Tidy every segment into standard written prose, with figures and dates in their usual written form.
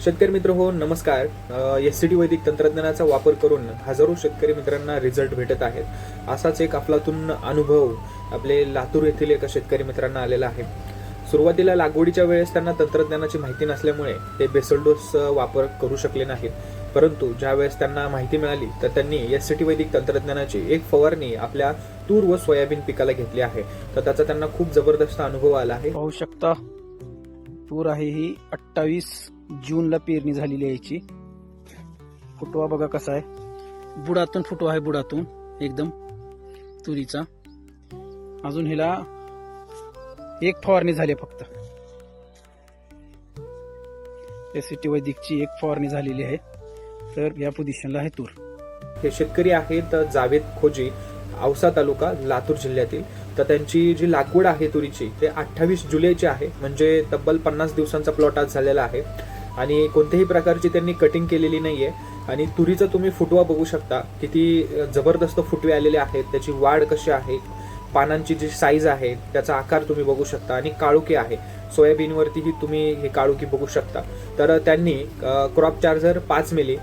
शेतकरी मित्र हो नमस्कार. SCT वैदिक तंत्रज्ञानाचा वापर करून हजारो शेतकरी मित्रांना रिझल्ट भेटत आहेत. असाच एक अफलातून अनुभव आपले लातूर येथील एका शेतकरी मित्रांना आलेला आहे. सुरुवातीला लागवडीच्या वेळेस त्यांना तंत्रज्ञानाची माहिती नसल्यामुळे ते बेसल डोस वापर करू शकले नाहीत. परंतु ज्या वेळेस त्यांना माहिती मिळाली तर त्यांनी SCT वैदिक तंत्रज्ञानाची एक फवारणी आपल्या तूर व सोयाबीन पिकाला घेतली आहे. तर त्याचा त्यांना खूप जबरदस्त अनुभव आला आहे. पाहू शकता तूर आहे ही 28 जूनला पेरणी झालेली आहे याची. फुटवा बघा कसा आहे, बुडातून फुटवा आहे, बुडातून एकदम तुरीचा. अजून हिला एक फवारणी झाली फक्त. SCT वैदिकची एक फवारणी झालेली आहे. तर या पोझिशनला आहे तूर. हे शेतकरी आहेत जावेद खोजी, औसा तालुका, लातूर जिल्ह्यातील. तर त्यांची जी लागवड आहे तुरीची ते 28 जुलैची आहे, म्हणजे तब्बल 50 दिवसांचा प्लॉट आज झालेला आहे आणि कोणत्याही प्रकारची त्यांनी कटिंग केलेली नाहीये. आणि तुरीचा तुम्ही फुटवा बघू शकता, किती जबरदस्त फुटवे आलेले आहेत, त्याची वाढ कशी आहे, पानांची जी साईज आहे त्याचा आकार तुम्ही बघू शकता आणि काळुकी आहे. सोयाबीनवरतीही तुम्ही हे काळुकी बघू शकता. तर त्यांनी क्रॉप चार्जर 5 मिली,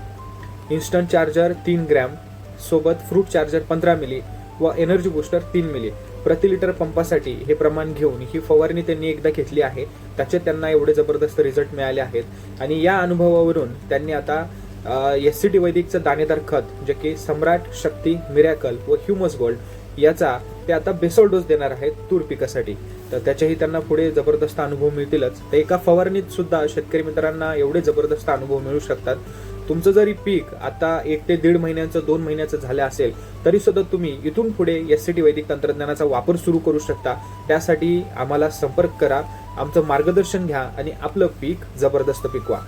इन्स्टंट चार्जर 3 ग्रॅम सोबत फ्रूट चार्जर 15 मिली व एनर्जी बूस्टर 3 मिली प्रति लिटर पंपासाठी हे प्रमाण घेऊन ही फवारणी त्यांनी एकदा घेतली आहे. त्याचे त्यांना एवढे जबरदस्त रिझल्ट मिळाले आहेत. आणि या अनुभवावरून त्यांनी आता SCT वैदिकचं दाणेदार खत जे की सम्राट, शक्ती, मिरॅकल व ह्युमस गोल्ड याचा ते आता बेसल डोस देणार आहेत तूर पिकासाठी. तर त्याच्याही त्यांना पुढे जबरदस्त अनुभव मिळतीलच. तर एका फवारणीत सुद्धा शेतकरी मित्रांना एवढे जबरदस्त अनुभव मिळू शकतात. तुमचं जरी पीक आता 1 ते 1.5 महिन्याचं 2 महिन्याचं झालं असेल तरी सुद्धा तुम्ही इथून पुढे SCT वैदिक तंत्रज्ञानाचा वापर सुरू करू शकता. त्यासाठी आम्हाला संपर्क करा, आमचं मार्गदर्शन घ्या आणि आपलं पीक जबरदस्त पिकवा.